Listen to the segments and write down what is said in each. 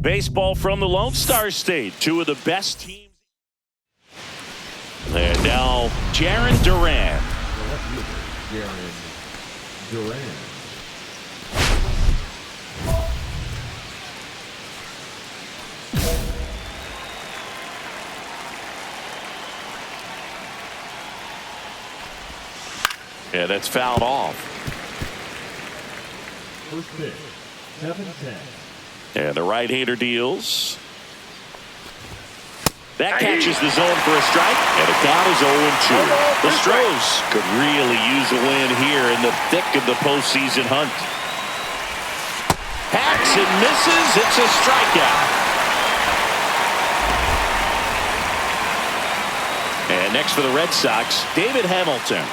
Baseball from the Lone Star State. Two of the best teams. And now, Jarren Duran. Jarren Duran. Yeah, that's fouled off. First pitch, 7-10. And the right-hander deals. That catches the zone for a strike, and the count is 0-2. The Stros could really use a win here in the thick of the postseason hunt. Hacks and misses. It's a strikeout. And next for the Red Sox, David Hamilton.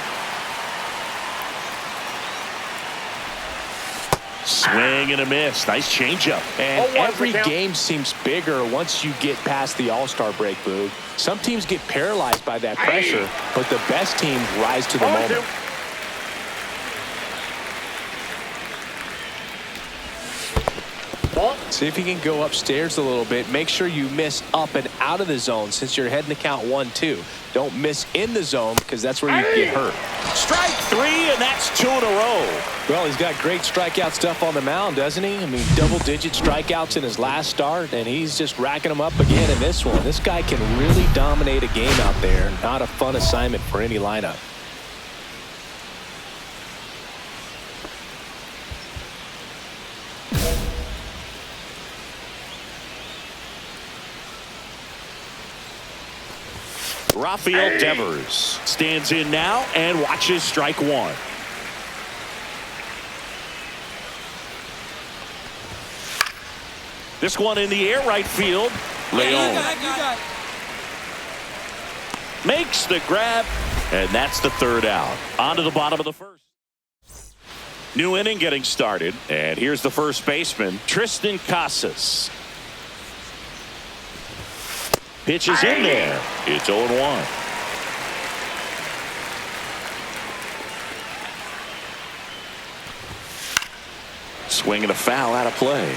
Swing and a miss. Nice changeup. And every game seems bigger once you get past the All-Star break, Boog. Some teams get paralyzed by that pressure, but the best teams rise to the moment. See if you can go upstairs a little bit. Make sure you miss up and out of the zone since you're heading to count 1-2. Don't miss in the zone because that's where you get hurt. Strike three, and that's 2 in a row. Well, he's got great strikeout stuff on the mound, doesn't he? I mean, double-digit strikeouts in his last start, and he's just racking them up again in this one. This guy can really dominate a game out there. Not a fun assignment for any lineup. Rafael Devers stands in now and watches strike one. This one in the air, right field. Leon makes the grab, and that's the third out. On to the bottom of the first. New inning getting started, and here's the first baseman, Tristan Casas. Pitch is in there. It's 0-1. Swing and a foul out of play.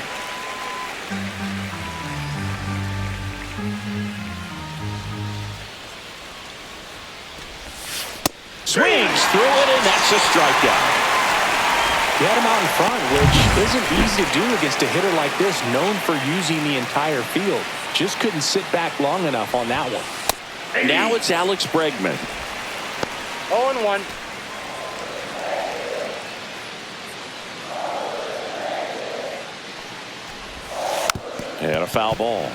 Swings through it, and that's a strikeout. He had him out in front, which isn't easy to do against a hitter like this, known for using the entire field. Just couldn't sit back long enough on that one. Now it's Alex Bregman. 0-1. And a foul ball.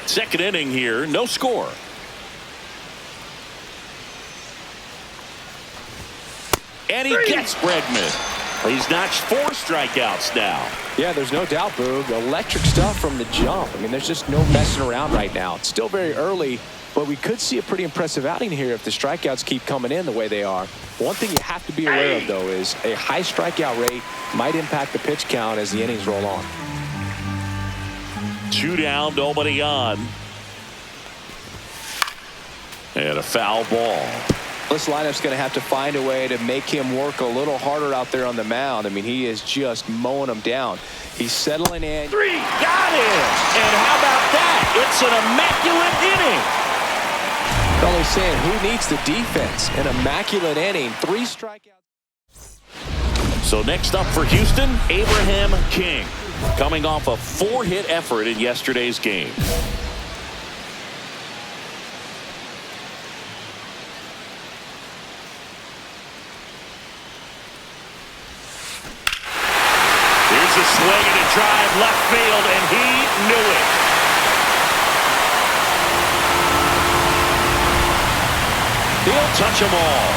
Second inning here, no score. And he gets Bregman. He's notched 4 strikeouts now. Yeah, there's no doubt, Boog. Electric stuff from the jump. I mean, there's just no messing around right now. It's still very early, but we could see a pretty impressive outing here if the strikeouts keep coming in the way they are. One thing you have to be aware of, though, is a high strikeout rate might impact the pitch count as the innings roll on. 2 down, nobody on. And a foul ball. This lineup's going to have to find a way to make him work a little harder out there on the mound. I mean, he is just mowing them down. He's settling in. 3, got him! And how about that? It's an immaculate inning. Only saying, who needs the defense? An immaculate inning, 3 strikeouts. So next up for Houston, Abraham King, coming off a 4-hit effort in yesterday's game. Swing and a drive left field, and he knew it. He'll touch them all.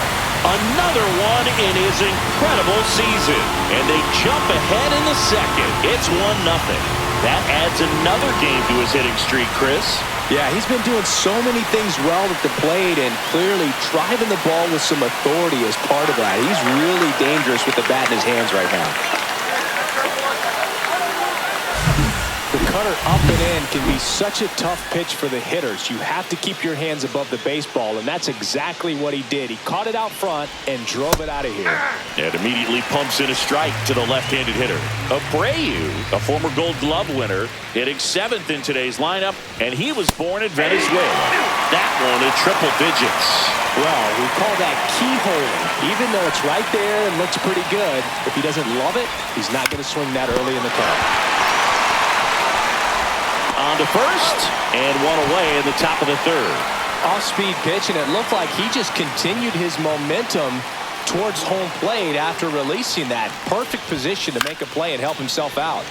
Another one in his incredible season. And they jump ahead in the second. It's 1-0. That adds another game to his hitting streak, Chris. Yeah, he's been doing so many things well at the plate and clearly driving the ball with some authority as part of that. He's really dangerous with the bat in his hands right now. The cutter up and in can be such a tough pitch for the hitters. You have to keep your hands above the baseball, and that's exactly what he did. He caught it out front and drove it out of here. And immediately pumps in a strike to the left-handed hitter. Abreu, a former Gold Glove winner, hitting 7th in today's lineup, and he was born in Venezuela. That one in triple digits. Well, we call that keyhole. Even though it's right there and looks pretty good, if he doesn't love it, he's not going to swing that early in the count. On to first, and one away in the top of the 3rd. Off-speed pitch, and it looked like he just continued his momentum towards home plate after releasing that. Perfect position to make a play and help himself out.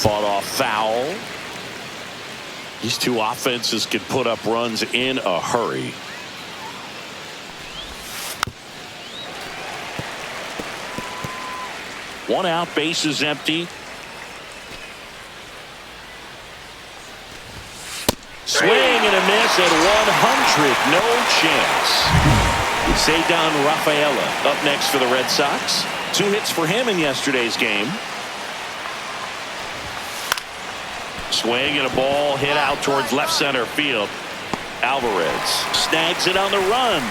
Fought off foul. These two offenses can put up runs in a hurry. One out, bases empty. Swing and a miss at 100. No chance. Cedar Rafaela up next for the Red Sox. 2 hits for him in yesterday's game. Swing and a ball hit out towards left center field. Alvarez snags it on the run.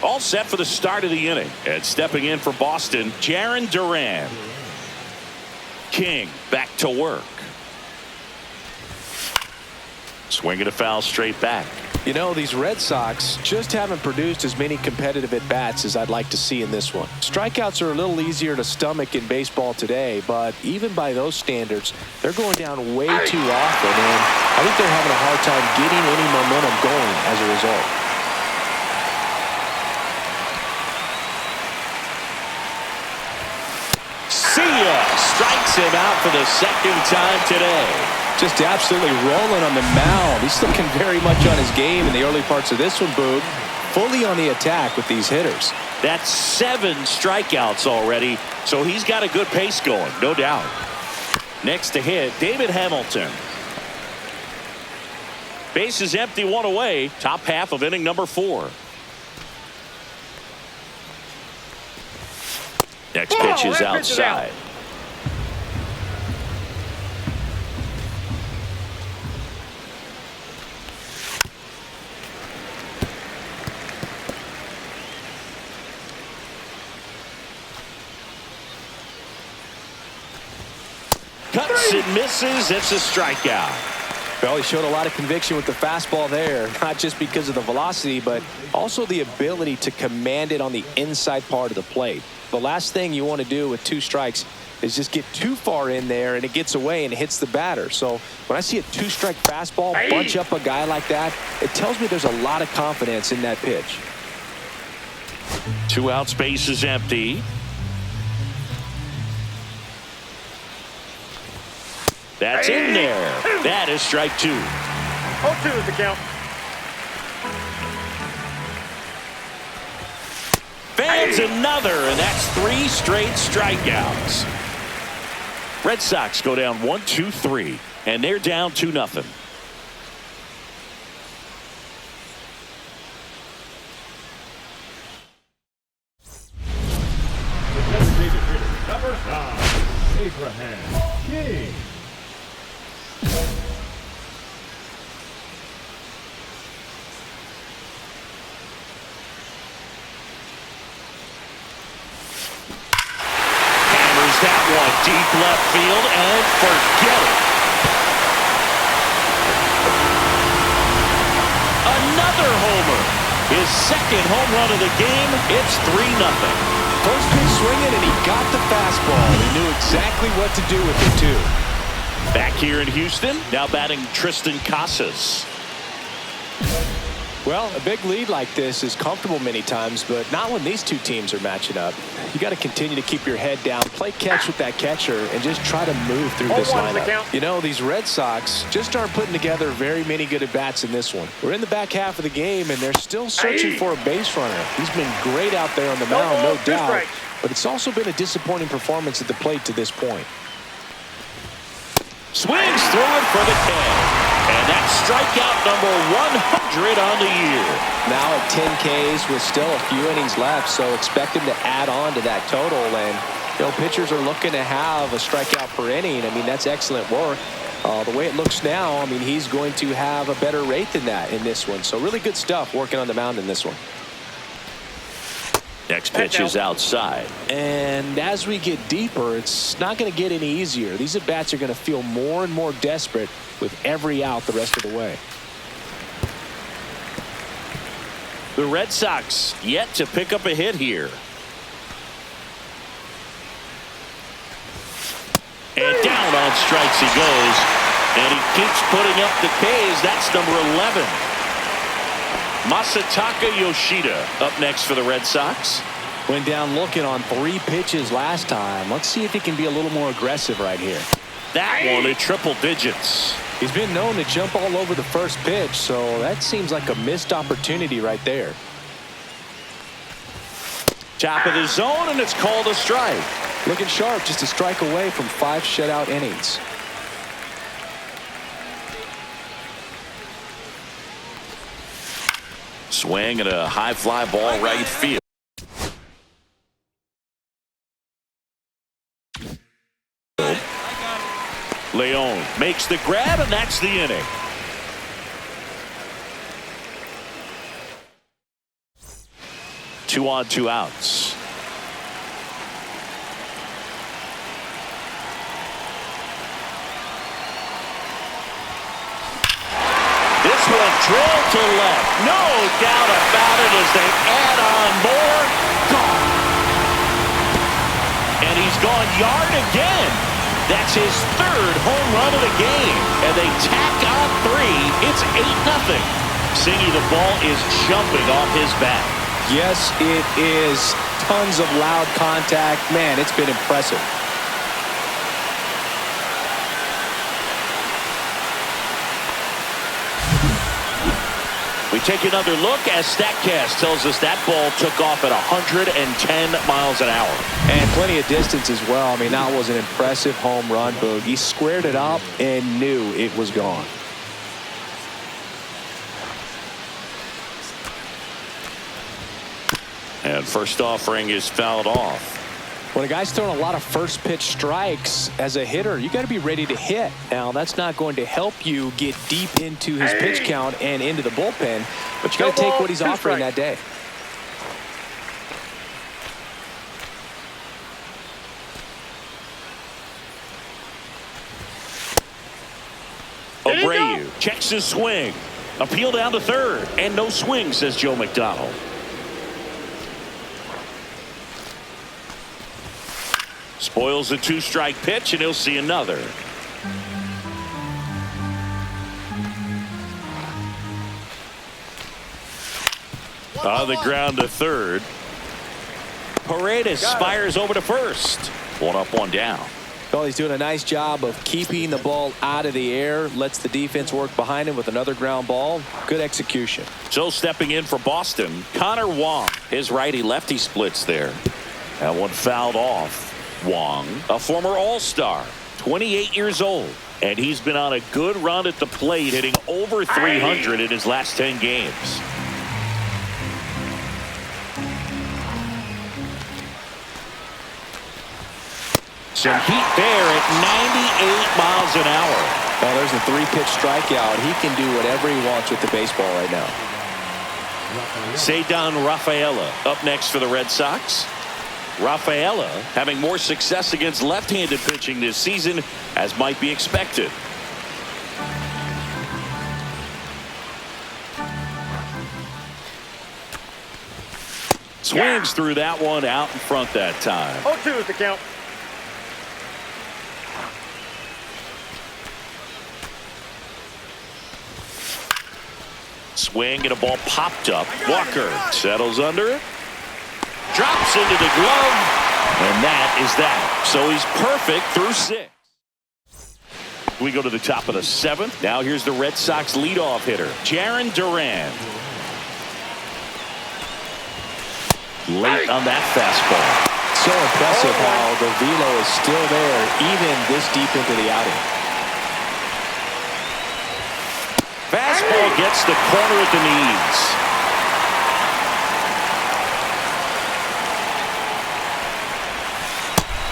All set for the start of the inning. And stepping in for Boston, Jarren Duran. King back to work. Swinging a foul straight back. You know, these Red Sox just haven't produced as many competitive at-bats as I'd like to see in this one. Strikeouts are a little easier to stomach in baseball today, but even by those standards, they're going down way too often, and I think they're having a hard time getting any momentum going as a result. See ya! Strikes him out for the 2nd time today. Just absolutely rolling on the mound. He's looking very much on his game in the early parts of this one, Boog. Fully on the attack with these hitters. That's 7 strikeouts already, so he's got a good pace going, no doubt. Next to hit, David Hamilton. Base is empty, 1 away. Top half of inning number 4. Next pitch is outside. Cuts and misses. It's a strikeout. Well, he showed a lot of conviction with the fastball there, not just because of the velocity, but also the ability to command it on the inside part of the plate. The last thing you want to do with 2 strikes is just get too far in there and it gets away and hits the batter. So when I see a 2-strike fastball bunch up a guy like that, it tells me there's a lot of confidence in that pitch. 2 outs, base is empty. That's in there. That is strike 2. 0-2 is the count. Fans another, and that's 3 straight strikeouts. Red Sox go down 1-2-3, and they're down 2-0. Number 5, Abraham King. That one deep left field, and forget it. Another homer. His 2nd home run of the game. It's 3-0. First pitch swinging, and he got the fastball. He knew exactly what to do with it, too. Back here in Houston, now batting Tristan Casas. Well, a big lead like this is comfortable many times, but not when these 2 teams are matching up. You got to continue to keep your head down, play catch with that catcher, and just try to move through this lineup. You know, these Red Sox just aren't putting together very many good at-bats in this one. We're in the back half of the game, and they're still searching for a base runner. He's been great out there on the mound, no doubt, but it's also been a disappointing performance at the plate to this point. Swings through it for the K. And that's strikeout number 100 on the year. Now at 10 Ks with still a few innings left, so expect him to add on to that total. And You know, pitchers are looking to have a strikeout per inning. I mean, that's excellent work. The way it looks now, I mean, he's going to have a better rate than that in this one. So really good stuff working on the mound in this one. Next pitch is outside. And as we get deeper, it's not going to get any easier. These at-bats are going to feel more and more desperate with every out the rest of the way. The Red Sox yet to pick up a hit here. And down on strikes he goes. And he keeps putting up the Ks. That's number 11. Masataka Yoshida up next for the Red Sox. Went down looking on 3 pitches last time. Let's see if he can be a little more aggressive right here. That one in triple digits. He's been known to jump all over the first pitch, so that seems like a missed opportunity right there. Top of the zone, and it's called a strike. Looking sharp, just a strike away from 5 shutout innings. Swing and a high fly ball right field. Leon makes the grab, and that's the inning. Two on, 2 outs. This one drilled to left. No doubt about it as they add on more. Gone. And he's gone yard again. That's his 3rd home run of the game. And they tack on 3. It's 8-0. Singy, the ball is jumping off his bat. Yes, it is. Tons of loud contact. Man, it's been impressive. We take another look as StatCast tells us that ball took off at 110 miles an hour. And plenty of distance as well. I mean, that was an impressive home run, Boog. He squared it up and knew it was gone. And first offering is fouled off. When a guy's throwing a lot of first pitch strikes as a hitter, you got to be ready to hit. Now, that's not going to help you get deep into his pitch count and into the bullpen, but you got to take what he's offering that day. Abreu checks his swing. Appeal down to 3rd, and no swing, says Joe McDonald. Spoils a 2-strike pitch, and he'll see another. On the ground to 3rd. Paredes fires over to 1st. 1 up, 1 down. Well, he's doing a nice job of keeping the ball out of the air. Lets the defense work behind him with another ground ball. Good execution. So stepping in for Boston, Connor Wong. His righty-lefty splits there. That one fouled off. Wong, a former All-Star, 28 years old, and he's been on a good run at the plate, hitting over 300 in his last 10 games. Some heat there at 98 miles an hour. Well, there's a 3-pitch strikeout. He can do whatever he wants with the baseball right now. Ceddanne Rafaela up next for the Red Sox. Rafaela having more success against left-handed pitching this season, as might be expected. Swings through that one out in front that time. 0-2 is the count. Swing and a ball popped up. Walker settles under it. Drops into the glove, and that is that. So he's perfect through 6. We go to the top of the 7th. Now here's the Red Sox leadoff hitter, Jarren Duran. Late on that fastball. So impressive how the velo is still there, even this deep into the outing. Fastball gets the corner at the knees.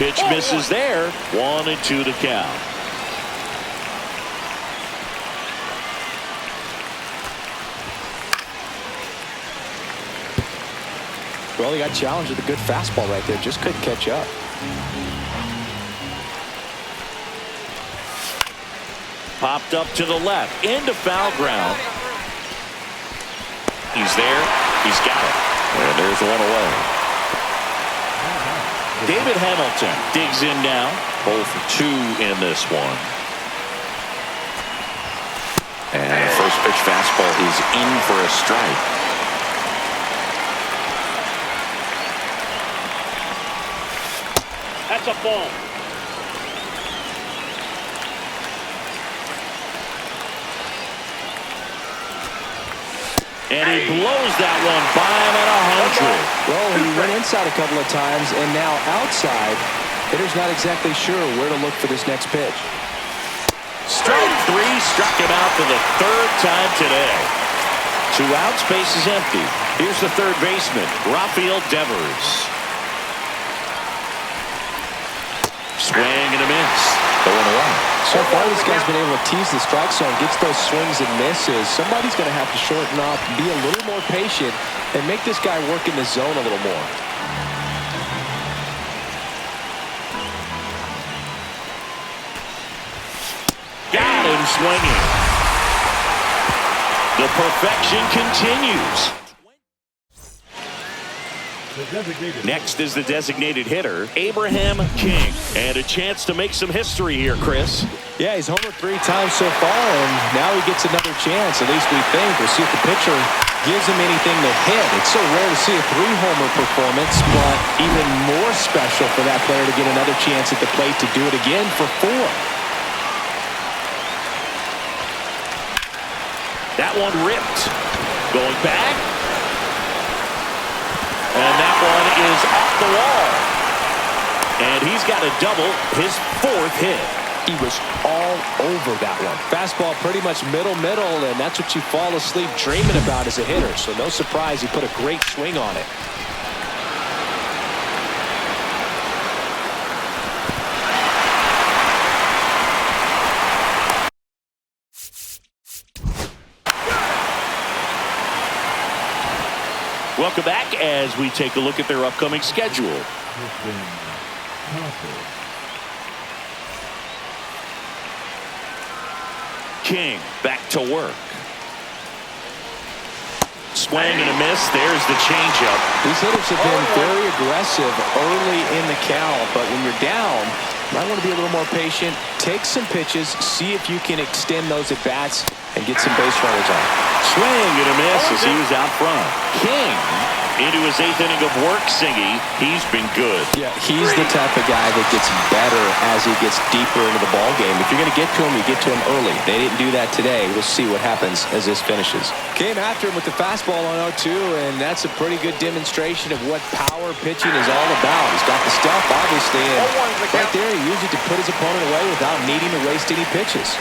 Pitch misses there. 1-2 to count. Well, he got challenged with a good fastball right there. Just couldn't catch up. Popped up to the left. Into foul ground. He's there. He's got it. And there's one away. David Hamilton digs in now. 0 for 2 in this one. And the first pitch fastball is in for a strike. That's a ball. And he blows that one by him at 100. Well, he went inside a couple of times, and now outside. Hitter's not exactly sure where to look for this next pitch. Strike 3, struck him out for the 3rd time today. 2 outs, base is empty. Here's the third baseman, Rafael Devers. Swing and a miss. Going away. So far, this guy's been able to tease the strike zone, gets those swings and misses. Somebody's going to have to shorten up, be a little more patient, and make this guy work in the zone a little more. Got him swinging. The perfection continues. Next is the designated hitter, Abraham King. And a chance to make some history here, Chris. Yeah, he's homered 3 times so far, and now he gets another chance. At least we think. We'll see if the pitcher gives him anything to hit. It's so rare to see a 3-homer performance, but even more special for that player to get another chance at the plate to do it again for 4. That one ripped. Going back. And that one is off the wall. And he's got a double, his 4th hit. He was all over that one. Fastball pretty much middle, and that's what you fall asleep dreaming about as a hitter. So no surprise he put a great swing on it. Welcome back as we take a look at their upcoming schedule. King back to work. Swing and a miss. There's the changeup. These hitters have been very aggressive early in the count, but when you're down, you might want to be a little more patient. Take some pitches, see if you can extend those at-bats and get some base runners on. Swing and a miss as he was out front. King into his 8th inning of work singing. He's been good. Yeah, he's the type of guy that gets better as he gets deeper into the ball game. If you're going to get to him, you get to him early. They didn't do that today. We'll see what happens as this finishes. Came after him with the fastball on 0-2, and that's a pretty good demonstration of what power pitching is all about. He's got the stuff, obviously, and right there he used it to put his opponent away without needing to waste any pitches.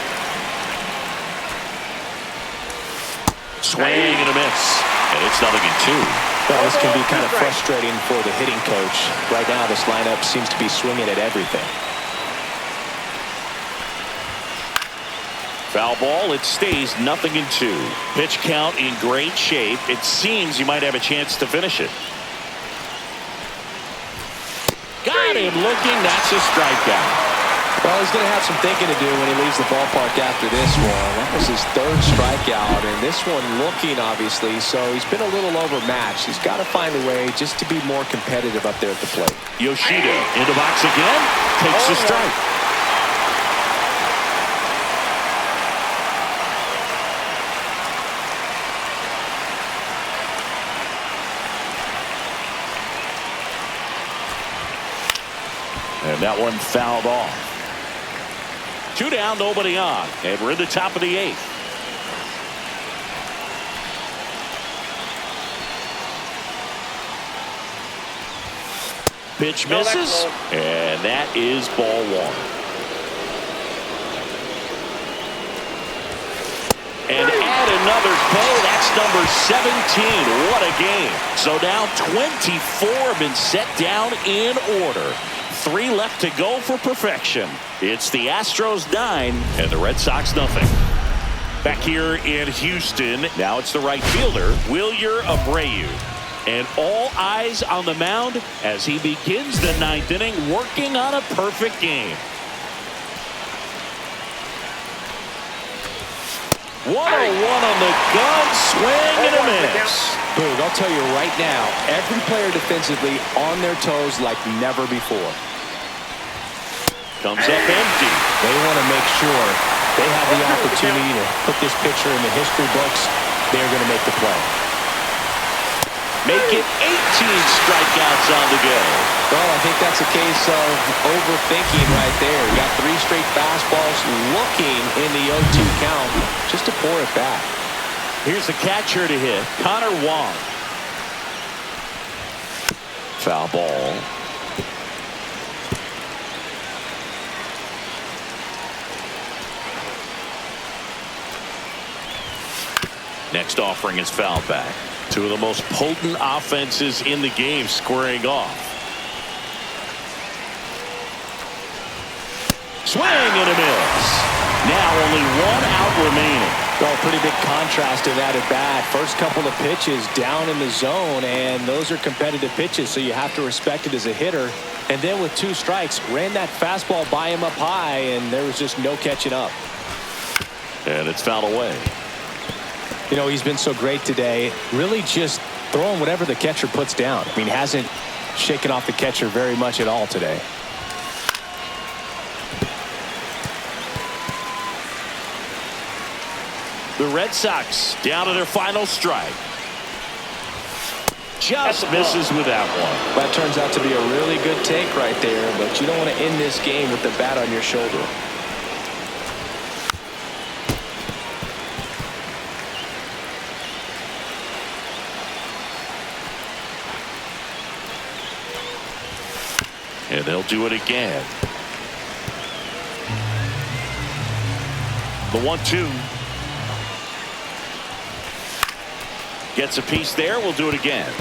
Swing and a miss. And it's 0-2. Well, this can be kind of frustrating for the hitting coach. Right now, this lineup seems to be swinging at everything. Foul ball. It stays 0-2. Pitch count in great shape. It seems you might have a chance to finish it. Got him looking. That's a strikeout. Well, he's going to have some thinking to do when he leaves the ballpark after this one. That was his 3rd strikeout, and this one looking, obviously, so he's been a little overmatched. He's got to find a way just to be more competitive up there at the plate. Yoshida in the box again. Takes the strike. And that one fouled off. 2 down, nobody on. And we're in the top of the 8th. Pitch misses. And that is ball 1. And add another K. That's number 17. What a game. So now 24 have been set down in order. 3 left to go for perfection. It's the Astros 9 and the Red Sox nothing. Back here in Houston, now it's the right fielder, Wilyer Abreu. And all eyes on the mound as he begins the 9th inning, working on a perfect game. 1-0-1 on the gun, swing and a miss. Boog, I'll tell you right now, every player defensively on their toes like never before. Comes up empty. They want to make sure they have the opportunity to put this pitcher in the history books. They're going to make the play. Make it 18 strikeouts on the go. Well, I think that's a case of overthinking right there. You got 3 straight fastballs looking in the 0-2 count just to pour it back. Here's the catcher to hit, Connor Wong. Foul ball. Next offering is fouled back. 2 of the most potent offenses in the game squaring off. Swing and a miss. Now only 1 out remaining. Well, pretty big contrast to that at bat. First couple of pitches down in the zone, and those are competitive pitches, so you have to respect it as a hitter. And then with 2 strikes, ran that fastball by him up high, and there was just no catching up. And it's fouled away. You know, he's been so great today. Really just throwing whatever the catcher puts down. I mean, hasn't shaken off the catcher very much at all today. The Red Sox down to their final strike. Just misses with that one. That turns out to be a really good take right there, but you don't want to end this game with the bat on your shoulder. And they'll do it again. The 1-2. Gets a piece there. We'll do it again.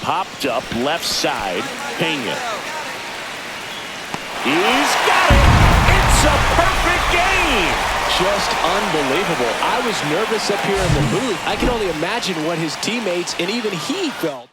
Popped up left side. Pena. He's got it. It's a perfect game. Just unbelievable. I was nervous up here in the booth. I can only imagine what his teammates and even he felt.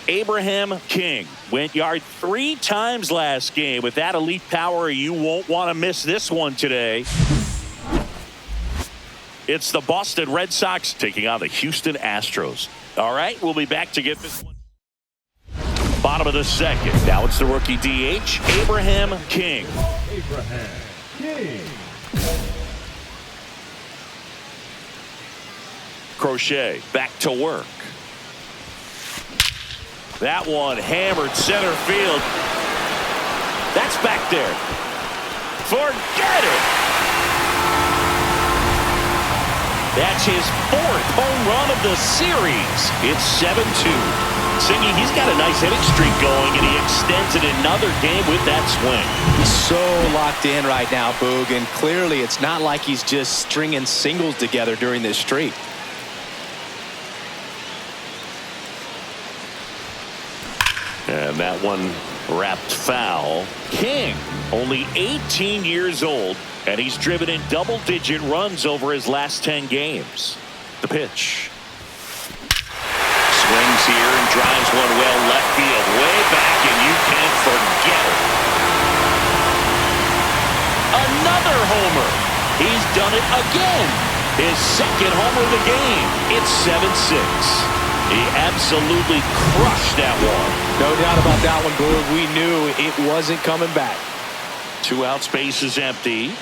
Abraham King went yard 3 times last game. With that elite power, you won't want to miss this one today. It's the Boston Red Sox taking on the Houston Astros. All right, we'll be back to get this one. Bottom of the 2nd. Now it's the rookie DH, Abraham King. Abraham King. Crochet back to work. That one hammered center field. That's back there. Forget it. That's his 4th home run of the series. It's 7-2. singing. He's got a nice hitting streak going, and he extends it another game with that swing. He's so locked in right now, Boog, and clearly it's not like he's just stringing singles together during this streak. And that one wrapped foul. King, only 18 years old, and he's driven in double-digit runs over his last 10 games. The pitch. Swings here and drives one well left field, way back, and you can't forget it. Another homer. He's done it again. His second homer of the game. It's 7-6. He absolutely crushed that one. No doubt about that one, Boog. We knew it wasn't coming back. 2 out, space is empty.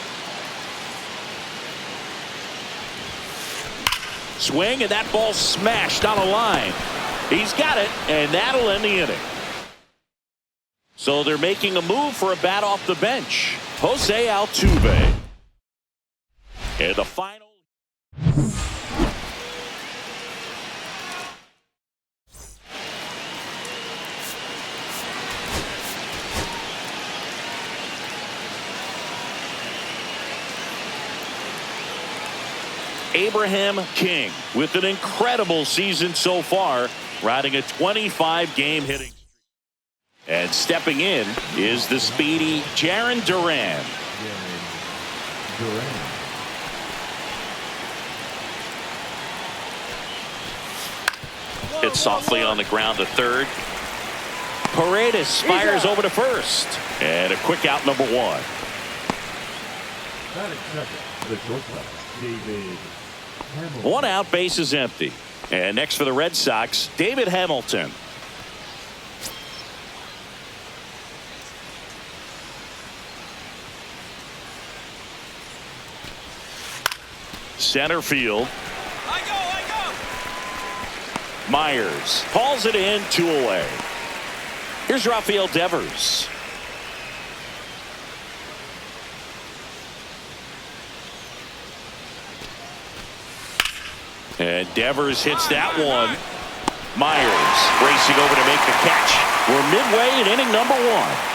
Swing, and that ball smashed on a line. He's got it, and that'll end the inning. So they're making a move for a bat off the bench. Jose Altuve. And the final. Abraham King with an incredible season so far, riding a 25-game hitting streak. And stepping in is the speedy Jarren Duran. Hit softly on the ground to third. Paredes fires over to first. And a quick out, number 1. Batting second, the shortstop, David. 1 out, base is empty. And next for the Red Sox, David Hamilton. Center field. I go. Myers calls it in, 2 away. Here's Rafael Devers. And Devers hits that one. Myers racing over to make the catch. We're midway in inning number 1.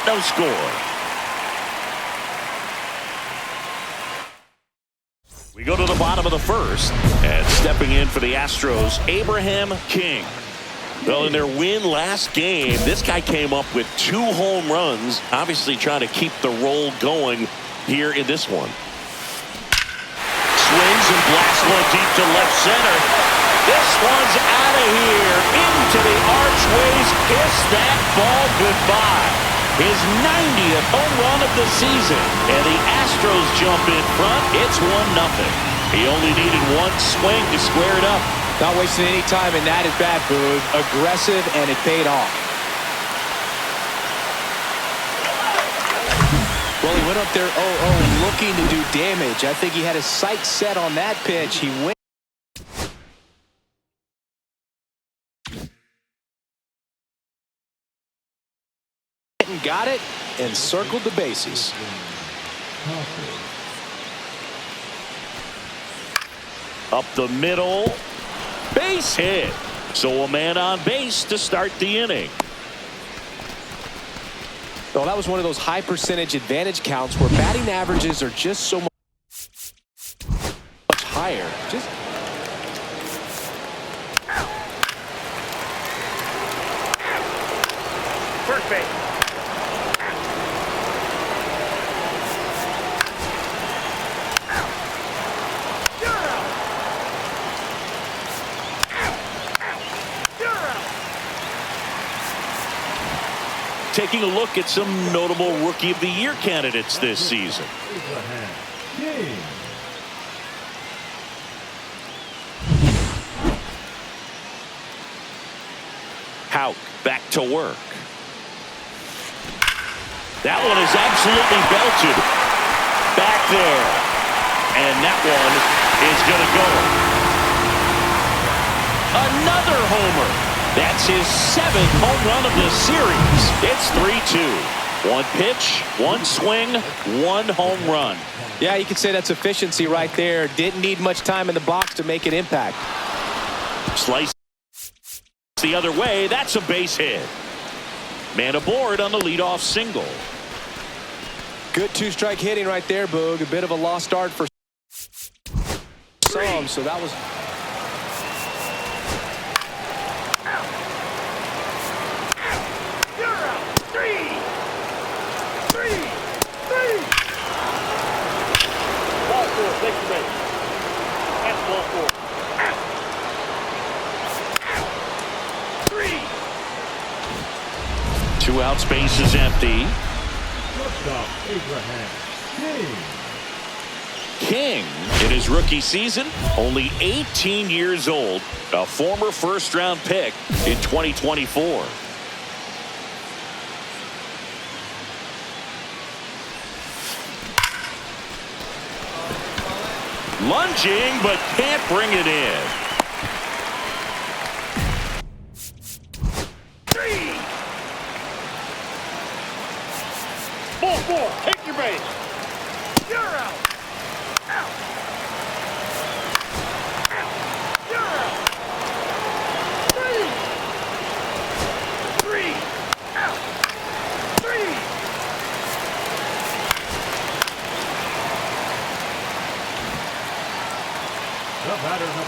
No score. We go to the bottom of the first. And stepping in for the Astros, Abraham King. Well, in their win last game, this guy came up with 2 home runs. Obviously trying to keep the roll going here in this one. Swings and blasts one deep to left center. This one's out of here. Into the archways. Kiss that ball goodbye. His 90th home run of the season. And the Astros jump in front. It's 1-0. He only needed 1 swing to square it up. Not wasting any time in that at bat, Boog. Aggressive, and it paid off. Well, he went up there 0-0 looking to do damage. I think he had his sights set on that pitch. He went. And got it and circled the bases. Up the middle. Base hit. So a man on base to start the inning. Well, that was one of those high percentage advantage counts where batting averages are just so much higher. First base. Taking a look at some notable Rookie of the Year candidates this season. Houck back to work. That one is absolutely belted. Back there. And that one is going to go. Another homer. That's his 7th home run of the series. It's 3-2. 1 pitch, 1 swing, 1 home run. Yeah, you could say that's efficiency right there. Didn't need much time in the box to make an impact. Slice The other way, that's a base hit. Man aboard on the leadoff single. Good two-strike hitting right there, Boog. A bit of a lost start for some, so that was... You're out. Three. Ball four. Take your base. That's ball four. Three. 2 outs, base is empty. Shortstop, Abraham King, in his rookie season, only 18 years old, a former first-round pick in 2024. Lunging, but can't bring it in. Three. Ball four. Take your base. You're out. Out. You're out. Three. Out. Three.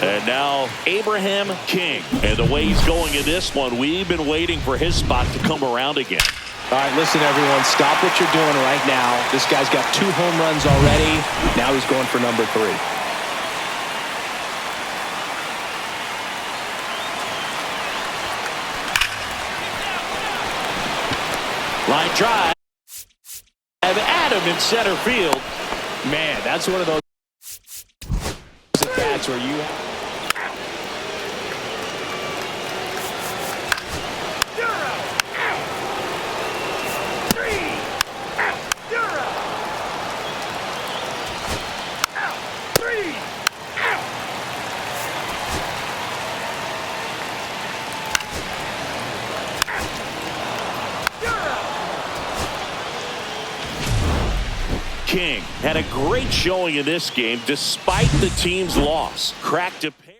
And now Abraham King. And the way he's going in this one, we've been waiting for his spot to come around again. All right, listen, everyone. Stop what you're doing right now. This guy's got 2 home runs already. Now he's going for number 3. Line drive. Adam in center field. Man, that's one of those at-bats where you... You're out. Out. Three. Out. You're out. Out. Three. Out. You're out. King had a great showing in this game despite the team's loss. Cracked a pair.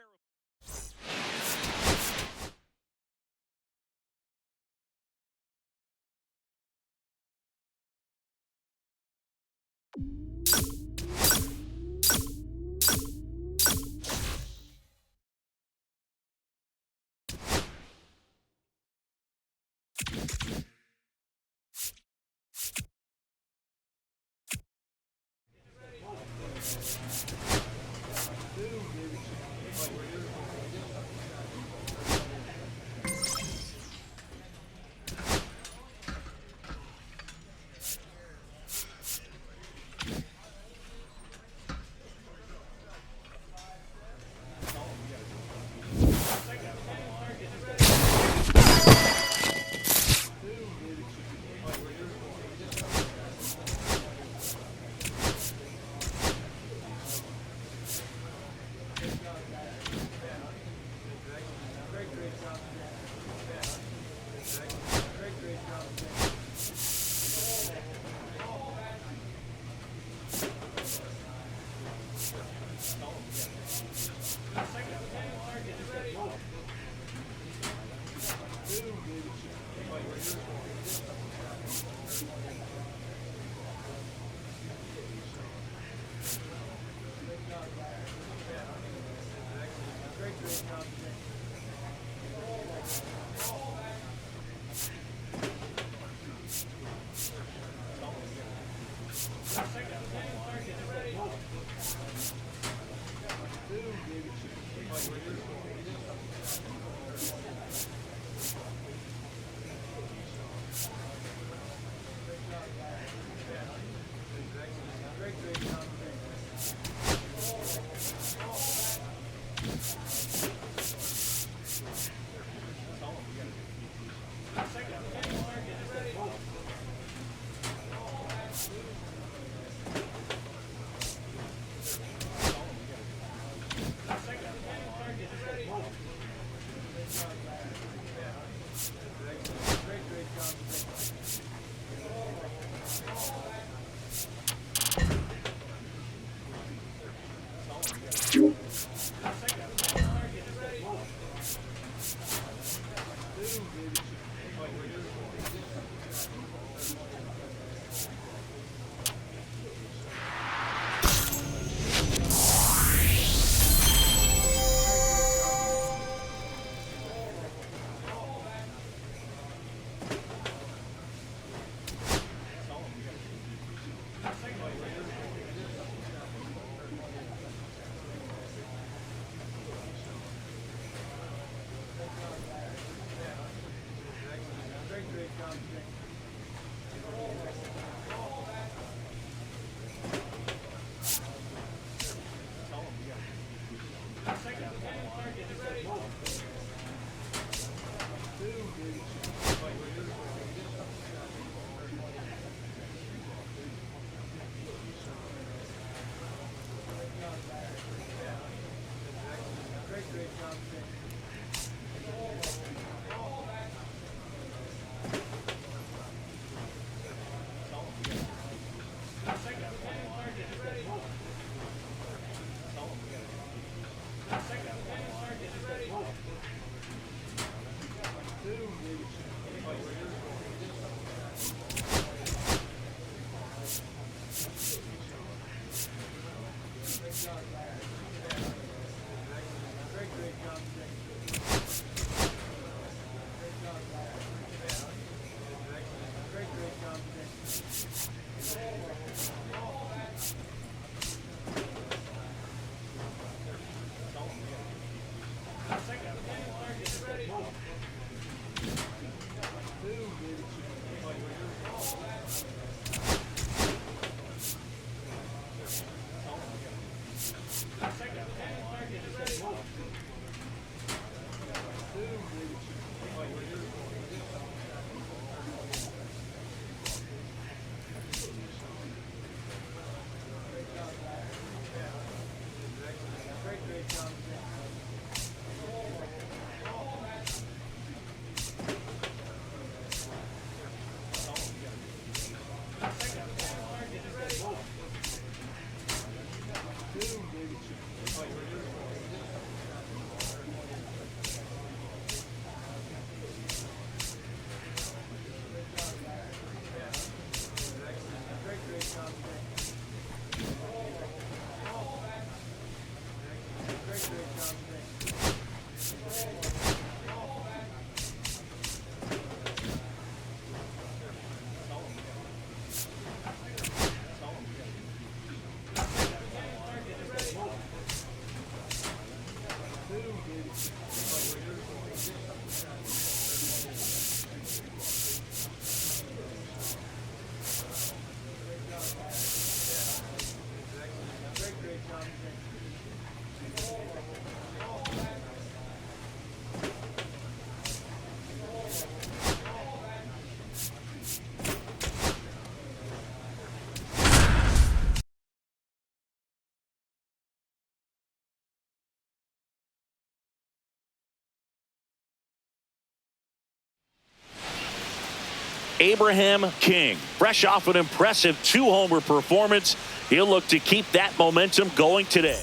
Abraham King, fresh off an impressive 2-homer performance. He'll look to keep that momentum going today.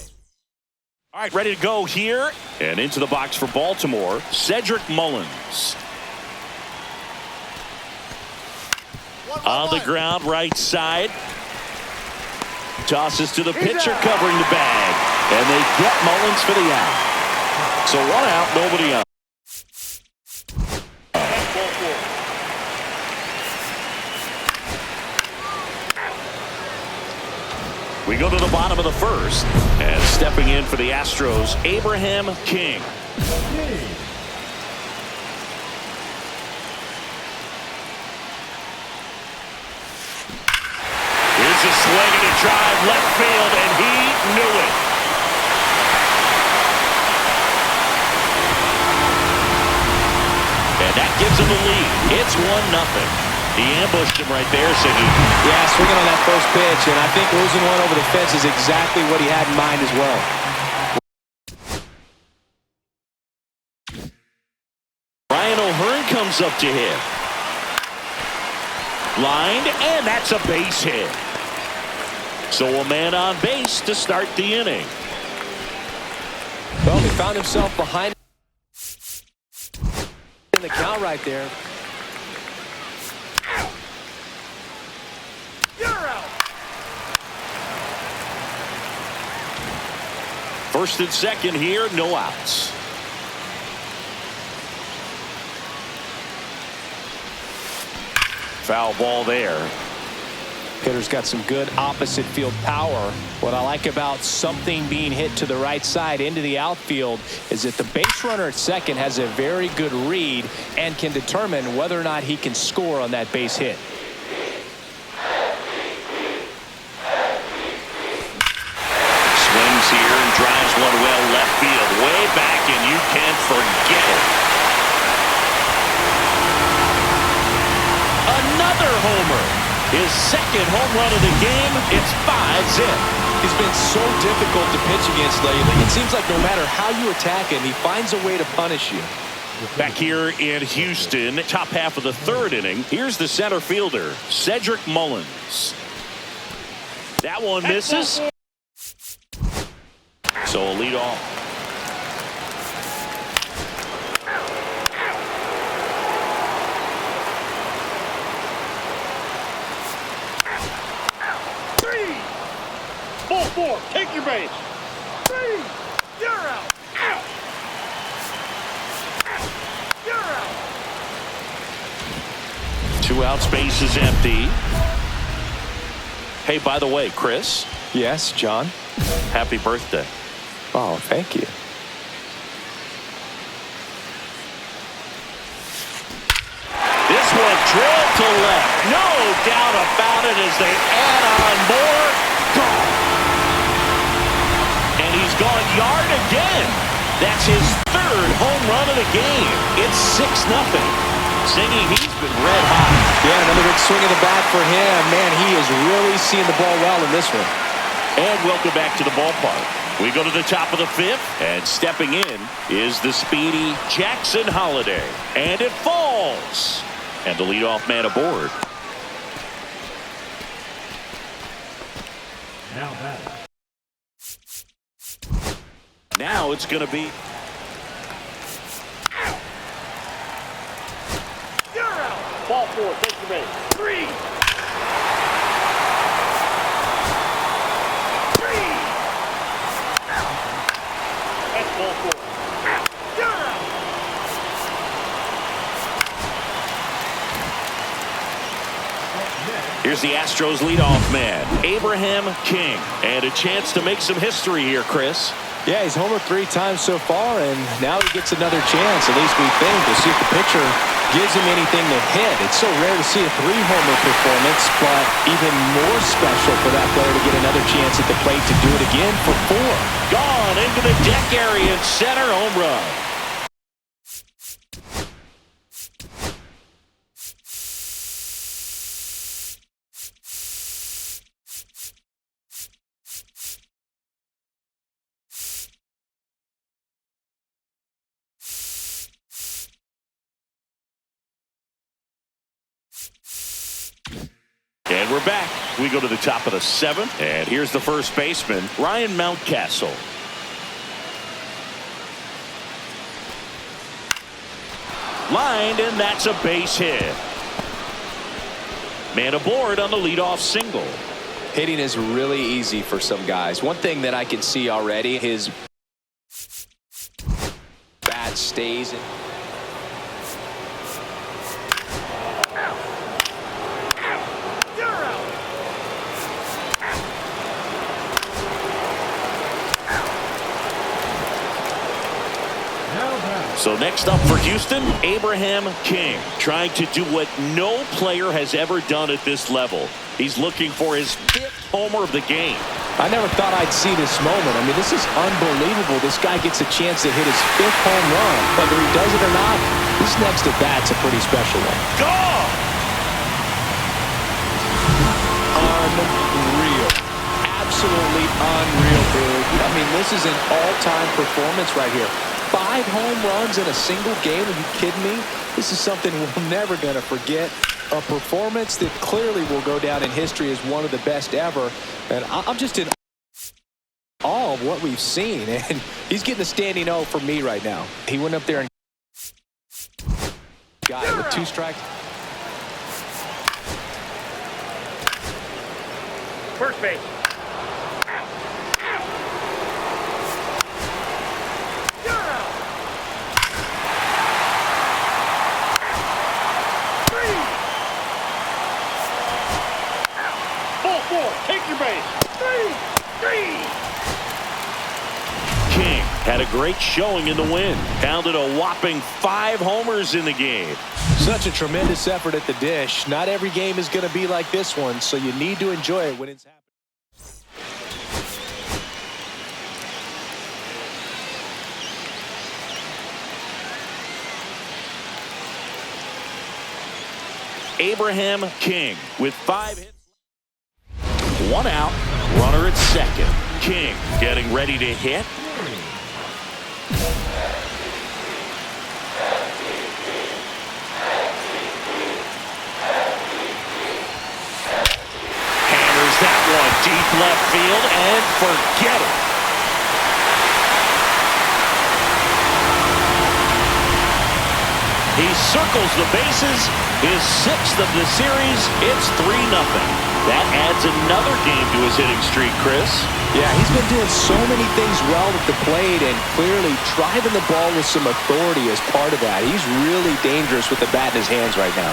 All right, ready to go here. And into the box for Baltimore, Cedric Mullins. On the ground, right side. Tosses to the pitcher, covering the bag. And they get Mullins for the out. So 1 out, nobody on. We go to the bottom of the first, and stepping in for the Astros, Abraham King. Here's a swing and a drive left field, and he knew it. And that gives him the lead. It's 1-0. He ambushed him right there, Siggy. Yeah, swinging on that first pitch, and I think losing one over the fence is exactly what he had in mind as well. Ryan O'Hearn comes up to hit. Lined, and that's a base hit. So a man on base to start the inning. Well, he found himself behind in the count right there. First and second here, no outs. Foul ball there. Hitter's got some good opposite field power. What I like about something being hit to the right side into the outfield is that the base runner at second has a very good read and can determine whether or not he can score on that base hit. Swings here and drives one well left field, way back, and you can't forget it. Another homer. His second home run of the game. It's 5-zip. He's been so difficult to pitch against lately. It seems like no matter how you attack him, he finds a way to punish you. Back here in Houston, top half of the third inning. Here's the center fielder, Cedric Mullins. That one misses. So a lead off. Ball 4, take your base. 3, you're out. Out. You're out. 2 out, space is empty. Hey, by the way, Chris. Yes, John. Happy birthday. Oh, thank you. This one drilled to left. No doubt about it as they add on more. Gone. And he's gone yard again. That's his third home run of the game. It's 6-0. Siggy, he's been red hot. Yeah, another big swing of the bat for him. Man, he is really seeing the ball well in this one. And welcome back to the ballpark. We go to the top of the fifth, and stepping in is the speedy Jackson Holliday. And it falls. And the leadoff man aboard. Now batting. Now it's going to be. You're out. Ball 4, take your base. 3. 3. That's ball 4. You're out. Here's the Astros leadoff man, Abraham King. And a chance to make some history here, Chris. Yeah, he's homered 3 times so far, and now he gets another chance, at least we think. We'll see if the pitcher gives him anything to hit. It's so rare to see a 3-homer performance, but even more special for that player to get another chance at the plate to do it again for 4. Gone into the deck area and center, home run. And we're back. We go to the top of the 7th. And here's the first baseman, Ryan Mountcastle. Lined, and that's a base hit. Man aboard on the leadoff single. Hitting is really easy for some guys. One thing that I can see already, his bat stays in. So next up for Houston, Abraham King, trying to do what no player has ever done at this level. He's looking for his 5th homer of the game. I never thought I'd see this moment. I mean, this is unbelievable. This guy gets a chance to hit his 5th home run. Whether he does it or not, this next at bat's a pretty special one. Gone! Unreal. Absolutely unreal, dude. I mean, this is an all-time performance right here. 5 home runs in a single game. Are you kidding me? This is something we're never going to forget. A performance that clearly will go down in history as one of the best ever. And I'm just in awe of what we've seen. And he's getting a standing O for me right now. He went up there and got it with 2 strikes. First base. Take your base. 3. King had a great showing in the win. Pounded a whopping 5 homers in the game. Such a tremendous effort at the dish. Not every game is going to be like this one, so you need to enjoy it when it's happening. Abraham King with 5 hits. 1 out, runner at second. King getting ready to hit. Hammers that one deep left field and forget it. He circles the bases, his 6th of the series. It's 3-0. That adds another game to his hitting streak, Chris. Yeah, he's been doing so many things well at the plate and clearly driving the ball with some authority as part of that. He's really dangerous with the bat in his hands right now.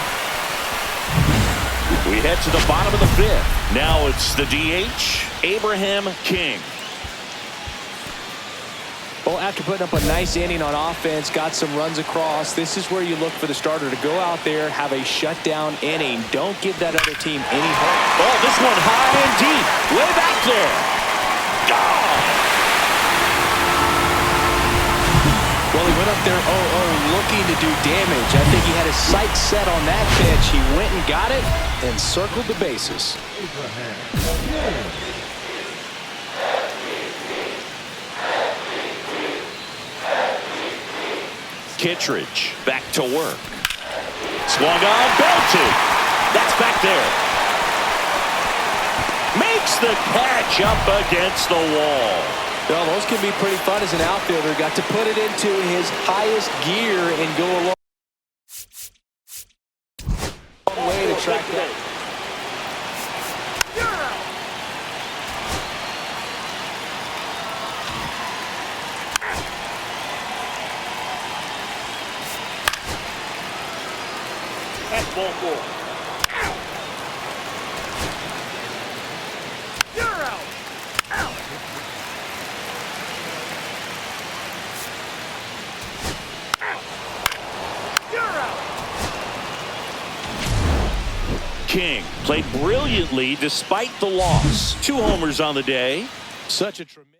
We head to the bottom of the 5th. Now it's the DH, Abraham King. Well, after putting up a nice inning on offense, got some runs across, this is where you look for the starter to go out there, have a shutdown inning. Don't give that other team any hope. Oh, this one high and deep. Way back there. Gone! Well, he went up there 0-0 looking to do damage. I think he had his sights set on that pitch. He went and got it and circled the bases. Kittredge back to work. Swung on, belted. That's back there. Makes the catch up against the wall. Well, those can be pretty fun as an outfielder. Got to put it into his highest gear and go a long way to track that. That's ball 4. You're out. Out. You're out. played brilliantly despite the loss. 2 homers on the day. Such a tremendous.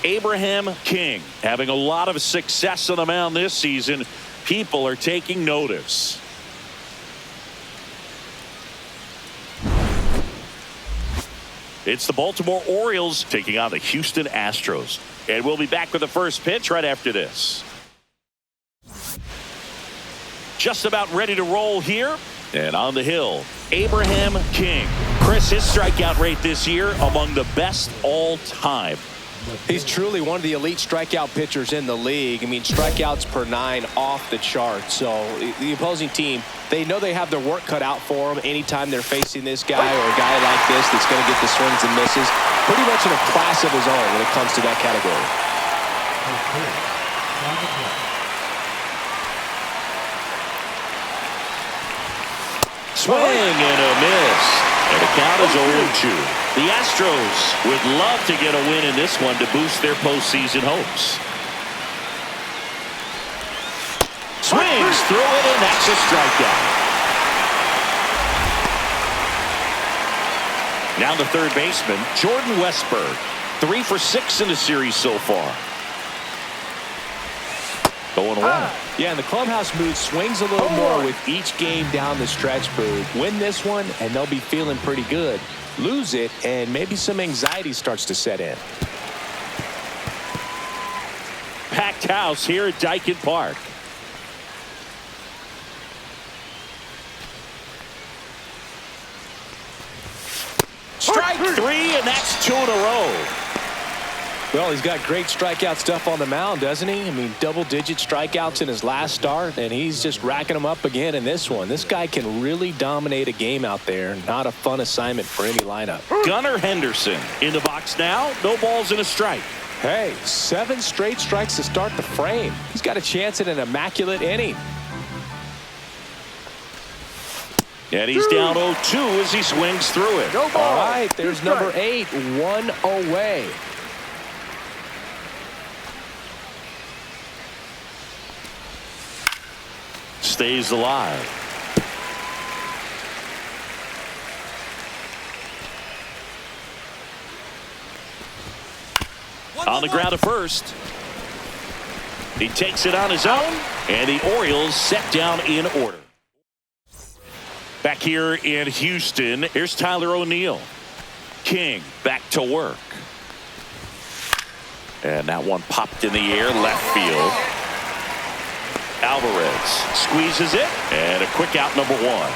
Abraham King having a lot of success on the mound this season. People are taking notice. It's the Baltimore Orioles taking on the Houston Astros. And we'll be back with the first pitch right after this. Just about ready to roll here. And on the hill, Abraham King. Chris, his strikeout rate this year among the best all time. He's truly one of the elite strikeout pitchers in the league. I mean, strikeouts per 9 off the chart. So the opposing team, they know they have their work cut out for them anytime they're facing this guy or a guy like this that's going to get the swings and misses. Pretty much in a class of his own when it comes to that category. Swing and a miss. And the count is 0-2. The Astros would love to get a win in this one to boost their postseason hopes. Swings through it, and that's a strikeout. Now the third baseman, Jordan Westburg. 3 for 6 in the series so far. Going away. Yeah, and the clubhouse mood swings a little more with each game down the stretch, Boog. Win this one, and they'll be feeling pretty good. Lose it, and maybe some anxiety starts to set in. Packed house here at Dyken Park. Strike 3, and that's 2 in a row. Well, he's got great strikeout stuff on the mound, doesn't he? I mean, double-digit strikeouts in his last start, and he's just racking them up again in this one. This guy can really dominate a game out there. Not a fun assignment for any lineup. Gunnar Henderson in the box now. No balls and a strike. Hey, 7 straight strikes to start the frame. He's got a chance at an immaculate inning. And he's down 0-2 as he swings through it. All right, there's number 8, 1 away. Stays alive. On the ground at first. He takes it on his own, and the Orioles set down in order. Back here in Houston, here's Tyler O'Neill. King back to work. And that one popped in the air, left field. Alvarez squeezes it, and a quick out, number one.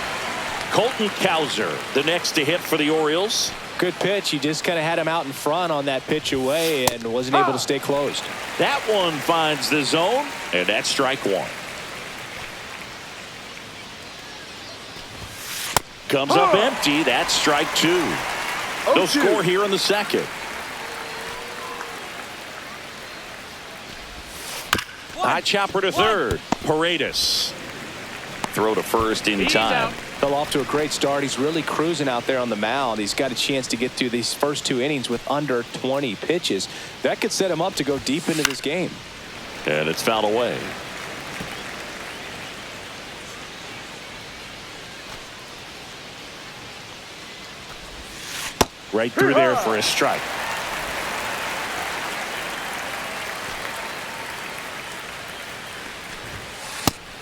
Colton Cowser, the next to hit for the Orioles. Good pitch. He just kind of had him out in front on that pitch away and wasn't able to stay closed. That one finds the zone, and that's strike one. Comes up empty. That's strike two. No score here in the second. High chopper to third. Paredes. Throw to first in time. Fell off to a great start. He's really cruising out there on the mound. He's got a chance to get through these first two innings with under 20 pitches. That could set him up to go deep into this game. And it's fouled away. Right through there for a strike.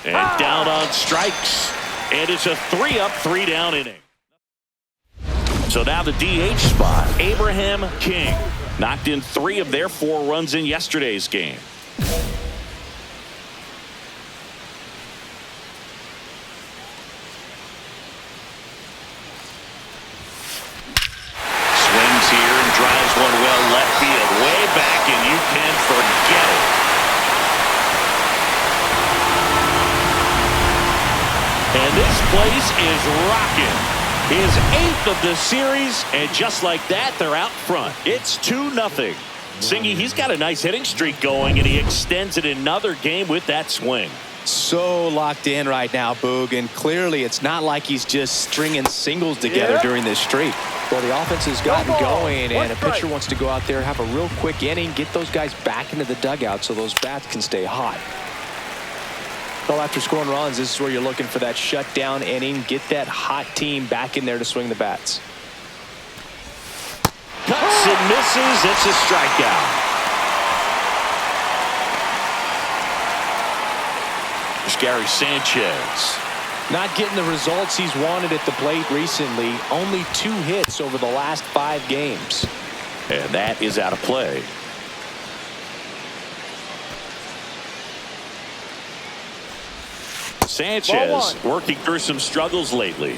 And down on strikes. And it's a 3-up, 3-down inning. So now the DH spot. Abraham King knocked in 3 of their 4 runs in yesterday's game. Swings here and drives one well left field. Way back, and you can forget it. And this place is rocking. His 8th of the series, and just like that, they're out front. It's 2-0. Singy, he's got a nice hitting streak going, and he extends it another game with that swing. So locked in right now, Boog, and clearly it's not like he's just stringing singles together during this streak. Well, the offense has gotten going, and a pitcher wants to go out there, have a real quick inning, get those guys back into the dugout so those bats can stay hot. Well, after scoring runs, this is where you're looking for that shutdown inning. Get that hot team back in there to swing the bats. Cuts and misses. It's a strikeout. There's Gary Sanchez. Not getting the results he's wanted at the plate recently. Only 2 hits over the last 5 games. And that is out of play. Sanchez working through some struggles lately.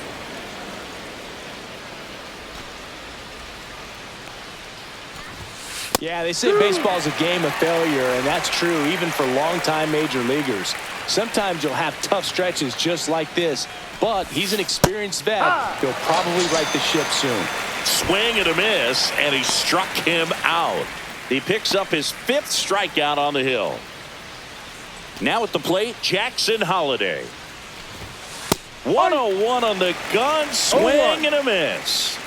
Yeah, they say baseball's a game of failure, and that's true even for longtime major leaguers. Sometimes you'll have tough stretches just like this, but he's an experienced vet. He'll probably right the ship soon. Swing and a miss, and he struck him out. He picks up his 5th strikeout on the hill. Now at the plate, Jackson Holliday. 101 on the gun, swing and a miss.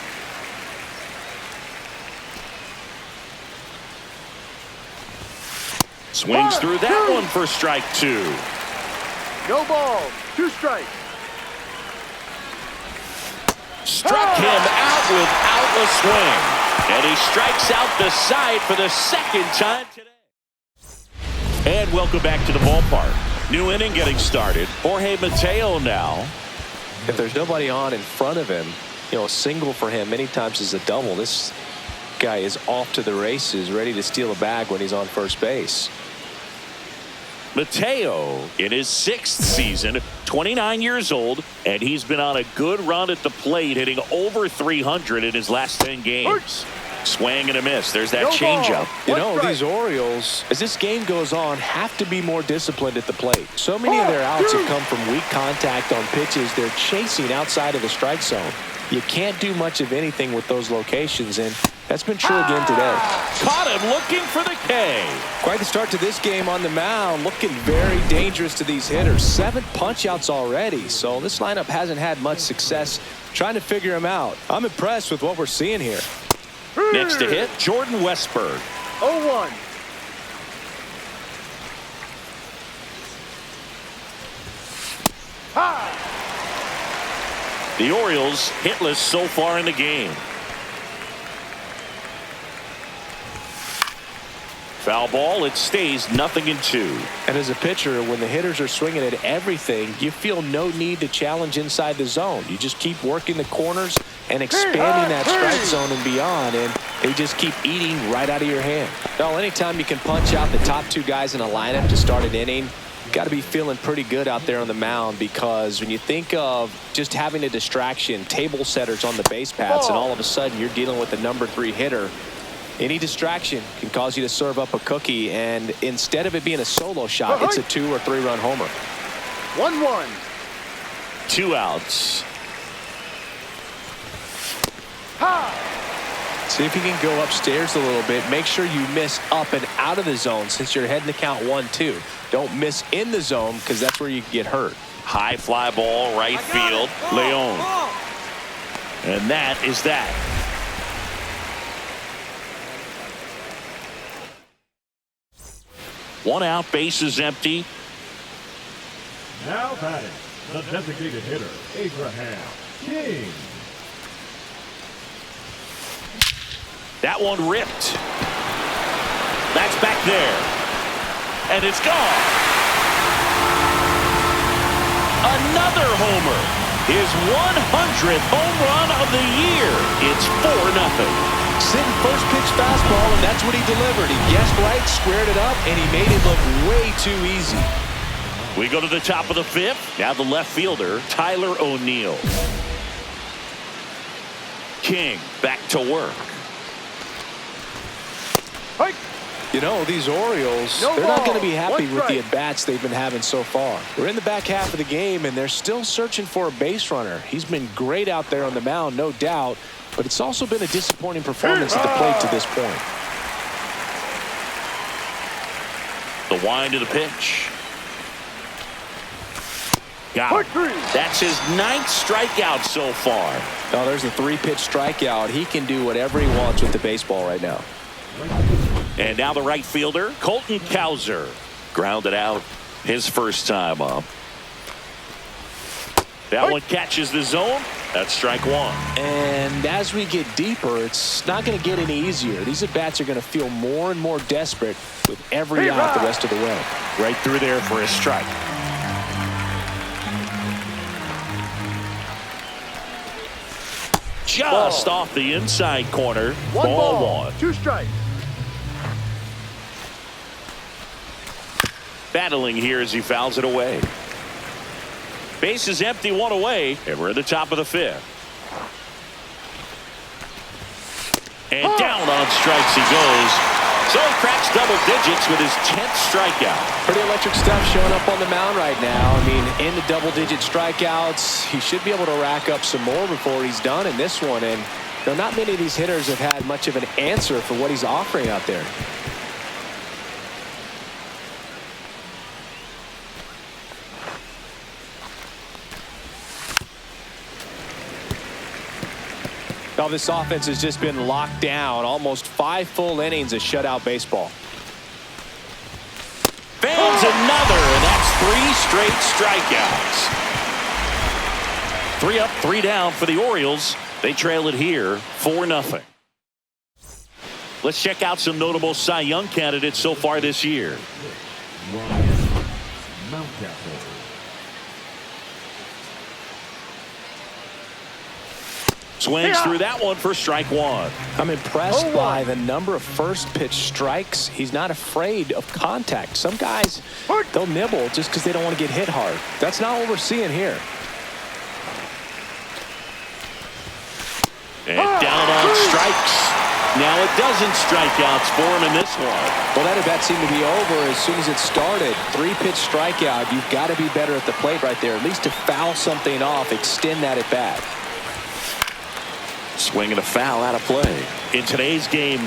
Swings through that one for strike 2. No ball. 2 strikes. Struck him out without a swing. And he strikes out the side for the 2nd time today. And welcome back to the ballpark. New inning getting started. Jorge Mateo now. If there's nobody on in front of him, you know, a single for him many times is a double. This guy is off to the races, ready to steal a bag when he's on first base. Mateo in his 6th season, 29 years old, and he's been on a good run at the plate, hitting over 300 in his last 10 games. Swing and a miss. There's that changeup. You know, these Orioles, as this game goes on, have to be more disciplined at the plate. So many of their outs have come from weak contact on pitches they're chasing outside of the strike zone. You can't do much of anything with those locations, and that's been true again today. Caught him looking for the K. Quite the start to this game on the mound, looking very dangerous to these hitters. 7 punch-outs already, so this lineup hasn't had much success trying to figure him out. I'm impressed with what we're seeing here. Next to hit, Jordan Westberg. 0-1. The Orioles hitless so far in the game. Foul ball. It stays 0-2. And as a pitcher, when the hitters are swinging at everything, you feel no need to challenge inside the zone. You just keep working the corners and expanding that strike zone and beyond, and they just keep eating right out of your hand. Well, anytime you can punch out the top two guys in a lineup to start an inning, you got to be feeling pretty good out there on the mound, because when you think of just having a distraction, table setters on the base paths, and all of a sudden you're dealing with the number 3 hitter, any distraction can cause you to serve up a cookie, and instead of it being a solo shot, it's a 2 or 3 run homer. 1-1. 2 outs. See if you can go upstairs a little bit. Make sure you miss up and out of the zone, since you're heading to count 1-2. Don't miss in the zone, because that's where you get hurt. High fly ball, right field. Leon. And that is that. One out, bases empty. Now batting, the designated hitter, Abraham King. That one ripped. That's back there. And it's gone. Another homer. His 100th home run of the year. It's 4-0. Sitting first pitch fastball, and that's what he delivered. He guessed right, squared it up, and he made it look way too easy. We go to the top of the 5th. Now the left fielder, Tyler O'Neill. King back to work. You know, these Orioles, they're not going to be happy with the at-bats they've been having so far. We're in the back half of the game, and they're still searching for a base runner. He's been great out there on the mound, no doubt, but it's also been a disappointing performance at the plate to this point. The wind of the pitch. Got it. That's his 9th strikeout so far. Oh, there's a 3-pitch strikeout. He can do whatever he wants with the baseball right now. And now the right fielder, Colton Cowser. Grounded out his first time up. That one catches the zone. That's strike 1. And as we get deeper, it's not going to get any easier. These at-bats are going to feel more and more desperate with every out the rest of the way. Right through there for a strike. Just off the inside corner. Ball 1. 2 strikes. Battling here as he fouls it away. Base is empty, 1 away, and we're at the top of the 5th. And down on strikes he goes. So he cracks double digits with his 10th strikeout. Pretty electric stuff showing up on the mound right now. I mean, in the double-digit strikeouts, he should be able to rack up some more before he's done in this one. And you know, not many of these hitters have had much of an answer for what he's offering out there. Now this offense has just been locked down. Almost 5 full innings of shutout baseball. Fans another, and that's 3 straight strikeouts. 3 up, 3 down for the Orioles. They trail it here 4-0. Let's check out some notable Cy Young candidates so far this year. Mountcastle. Swings through that one for strike 1. I'm impressed by the number of first pitch strikes. He's not afraid of contact. Some guys, they'll nibble just because they don't want to get hit hard. That's not what we're seeing here. And down on strikes. Now a dozen strikeouts for him in this one. Well, that at-bat seemed to be over as soon as it started. 3-pitch strikeout. You've got to be better at the plate right there, at least to foul something off, extend that at-bat. Swing and a foul out of play. In today's game,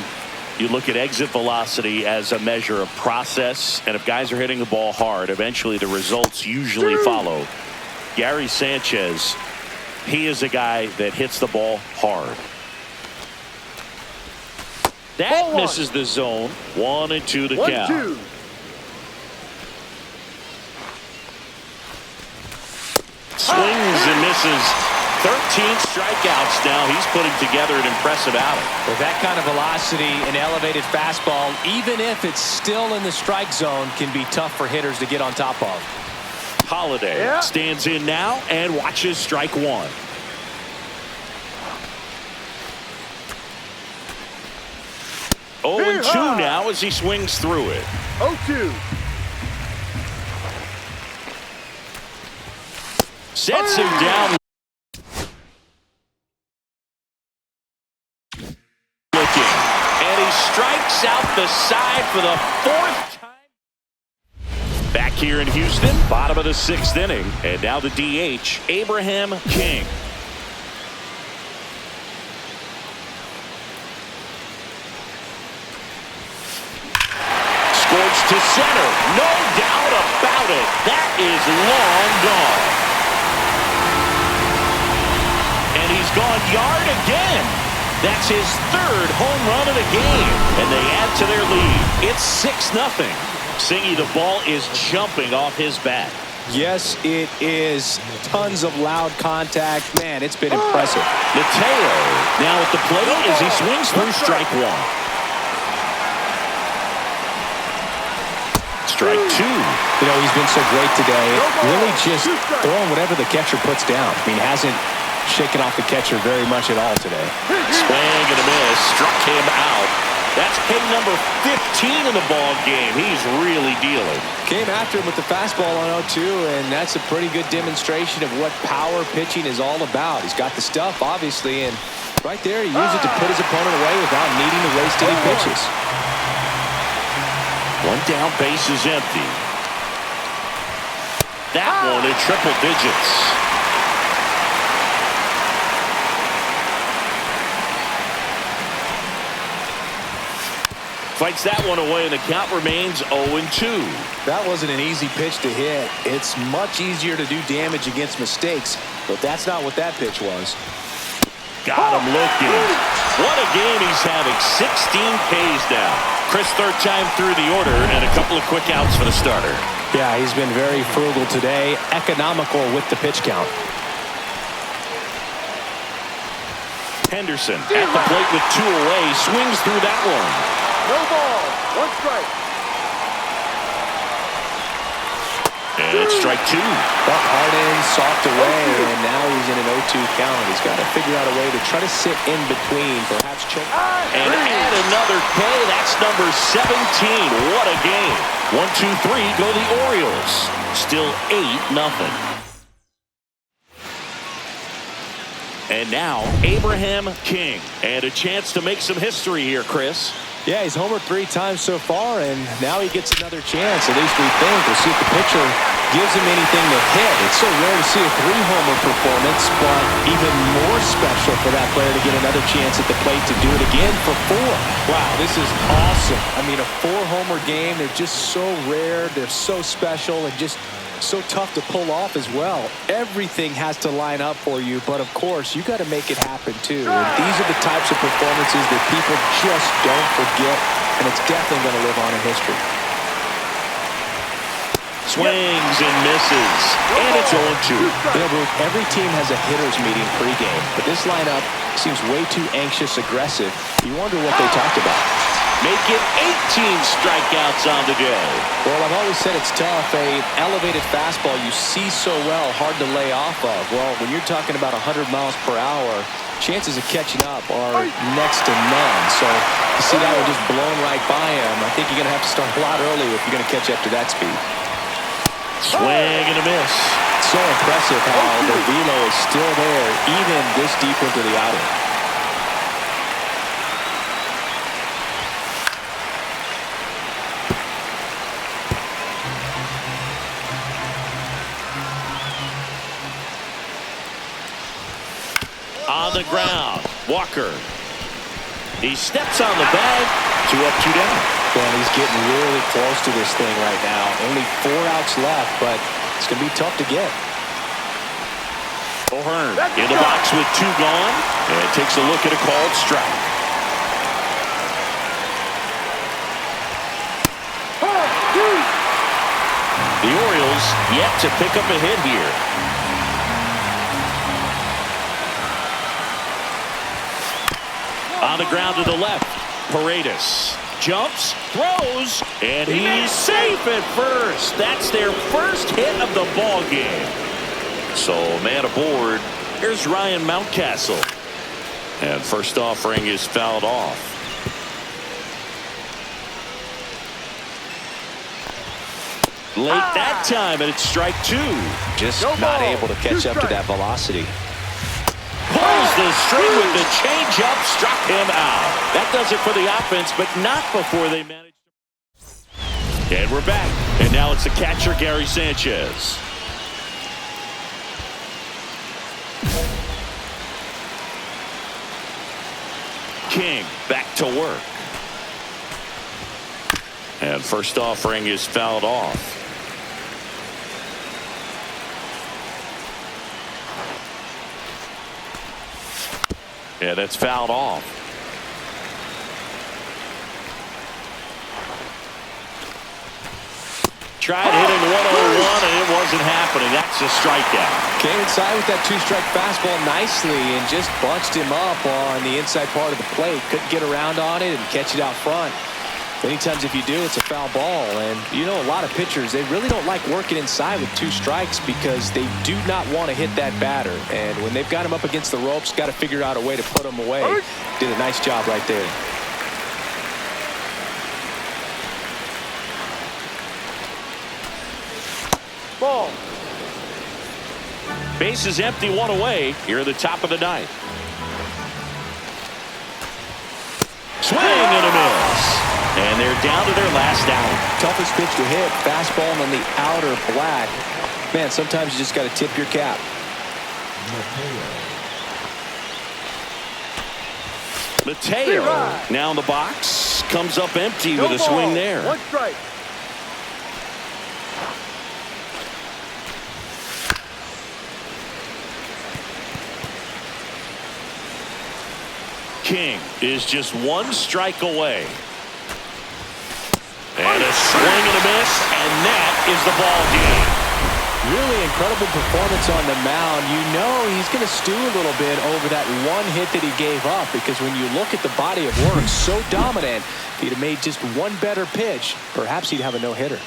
you look at exit velocity as a measure of process, and if guys are hitting the ball hard, eventually the results usually follow. Gary Sanchez, he is a guy that hits the ball hard. That misses the zone. 1-2 the count. 1-2. Swings and misses. 13 strikeouts now. He's putting together an impressive outing. With that kind of velocity, an elevated fastball, even if it's still in the strike zone, can be tough for hitters to get on top of. Holiday stands in now and watches strike one. Oh, and 2 now as he swings through it. 0-2. Sets him down. Looking. And he strikes out the side for the 4th time. Back here in Houston, bottom of the 6th inning. And now the DH, Abraham King. Scorched to center. No doubt about it. That is long gone. And he's gone yard again. That's his 3rd home run of the game. And they add to their lead. It's 6-0. Singy, the ball is jumping off his bat. Yes, it is. Tons of loud contact. Man, it's been impressive. Mateo now at the plate as he swings through strike one. Strike 2. You know, he's been so great today. Really just throwing whatever the catcher puts down. I mean, hasn't shaken off the catcher very much at all today. Swing and a miss. Struck him out. That's K number 15 in the ball game. He's really dealing. Came after him with the fastball on 0-2, and that's a pretty good demonstration of what power pitching is all about. He's got the stuff, obviously, and right there he used it to put his opponent away without needing to waste any pitches. 1 down, base is empty. That one in triple digits. Fights that one away, and the count remains 0-2. That wasn't an easy pitch to hit. It's much easier to do damage against mistakes, but that's not what that pitch was. Got him looking. What a game he's having. 16 Ks now. Chris, 3rd time through the order, and a couple of quick outs for the starter. Yeah, he's been very frugal today. Economical with the pitch count. Henderson at the plate with 2 away. Swings through that one. No ball. 1 strike. And it's strike 2. Up hard in, soft away, and now he's in an 0-2 count. He's got to figure out a way to try to sit in between, perhaps choke. And add another K. That's number 17. What a game. 1, 2, 3 go the Orioles. Still 8-0. And now Abraham King. And a chance to make some history here, Chris. Yeah, he's homered 3 times so far, and now he gets another chance. At least we think. We'll see if the pitcher gives him anything to hit. It's so rare to see a 3-homer performance, but even more special for that player to get another chance at the plate to do it again for 4. Wow, this is awesome. I mean, a 4-homer game, they're just so rare. They're so special and just so tough to pull off as well. Everything has to line up for you, but of course, you got to make it happen too. And these are the types of performances that people just don't forget, and it's definitely going to live on in history. Swings and misses, and it's 0-2. You know, Bruce, every team has a hitter's meeting pregame, but this lineup seems way too anxious, aggressive. You wonder what they talked about. Make it 18 strikeouts on the day. Well, I've always said it's tough. An elevated fastball you see so well, hard to lay off of. Well, when you're talking about 100 miles per hour, chances of catching up are next to none. So you see that one just blown right by him. I think you're going to have to start a lot early if you're going to catch up to that speed. Swing and a miss. So impressive how the velo is still there, even this deep into the outing. On the ground, Walker. He steps on the bag. 2 up, 2 down. Well, he's getting really close to this thing right now. Only 4 outs left, but it's going to be tough to get. O'Hearn in the box with 2 gone, and takes a look at a called strike. The Orioles yet to pick up a hit here. On the ground to the left. Paredes jumps, throws, and he's safe at first. That's their first hit of the ball game. So man aboard. Here's Ryan Mountcastle. And first offering is fouled off. Late that time, and it's strike two. Just not able to catch up to that velocity. Pulls the string with the changeup, struck him out. That does it for the offense, but not before they managed to. And we're back. And now it's the catcher, Gary Sanchez. King back to work. And first offering is fouled off. Yeah, that's fouled off. Tried hitting 101 and it wasn't happening. That's a strikeout. Came inside with that two-strike fastball nicely and just bunched him up on the inside part of the plate. Couldn't get around on it and catch it out front. Many times if you do, it's a foul ball. And you know, a lot of pitchers, they really don't like working inside with two strikes because they do not want to hit that batter. And when they've got him up against the ropes, got to figure out a way to put him away. Did a nice job right there. Ball. Base is empty, one away here at the top of the ninth. Swing and a miss. And they're down to their last out. Toughest pitch to hit, fastball on the outer black. Man, sometimes you just got to tip your cap. Mateo now in the box, comes up empty with a swing there. One strike. King is just one strike away. And a swing and a miss, and that is the ball game. Really incredible performance on the mound. You know he's going to stew a little bit over that one hit that he gave up, because when you look at the body of work, so dominant, if he'd have made just one better pitch, perhaps he'd have a no-hitter.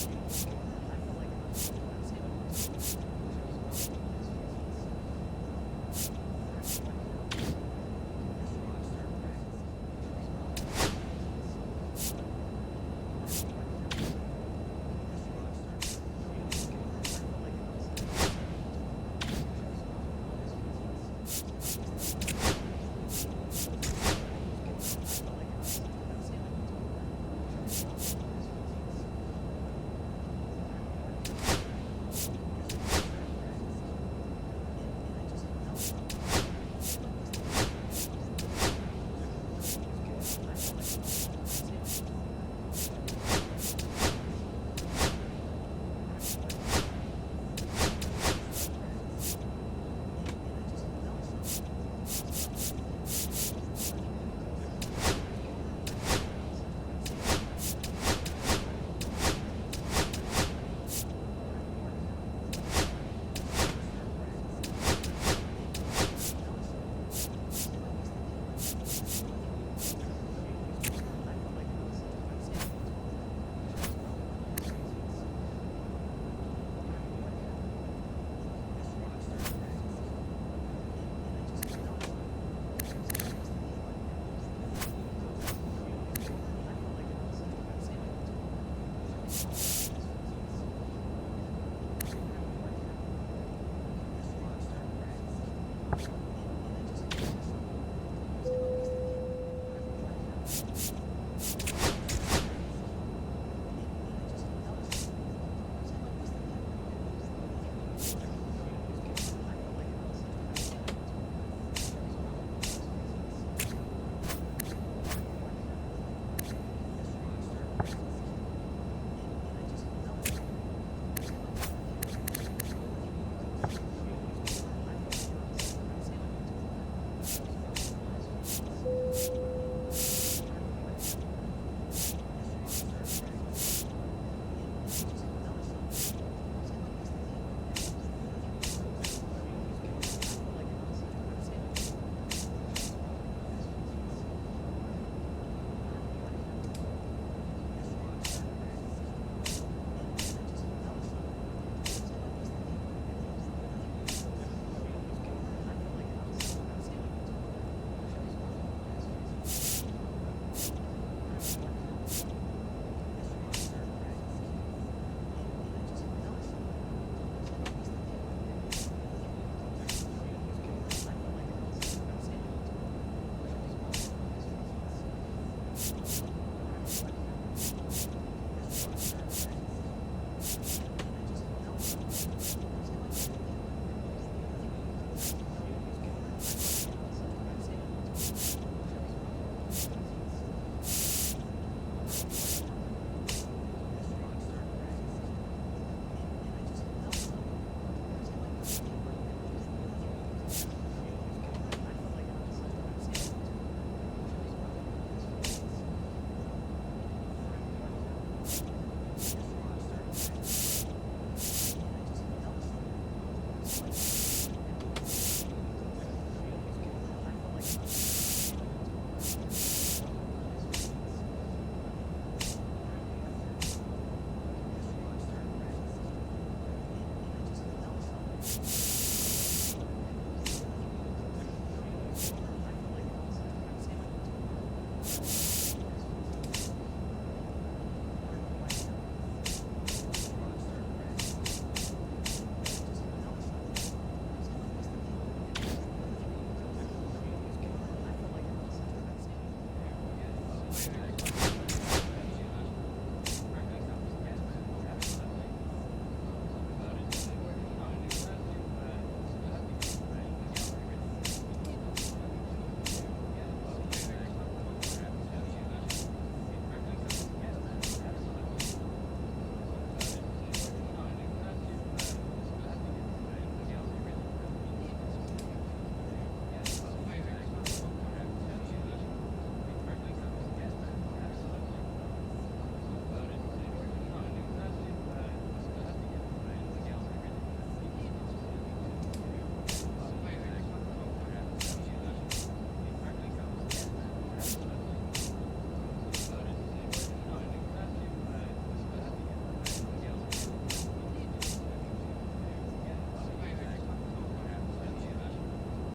you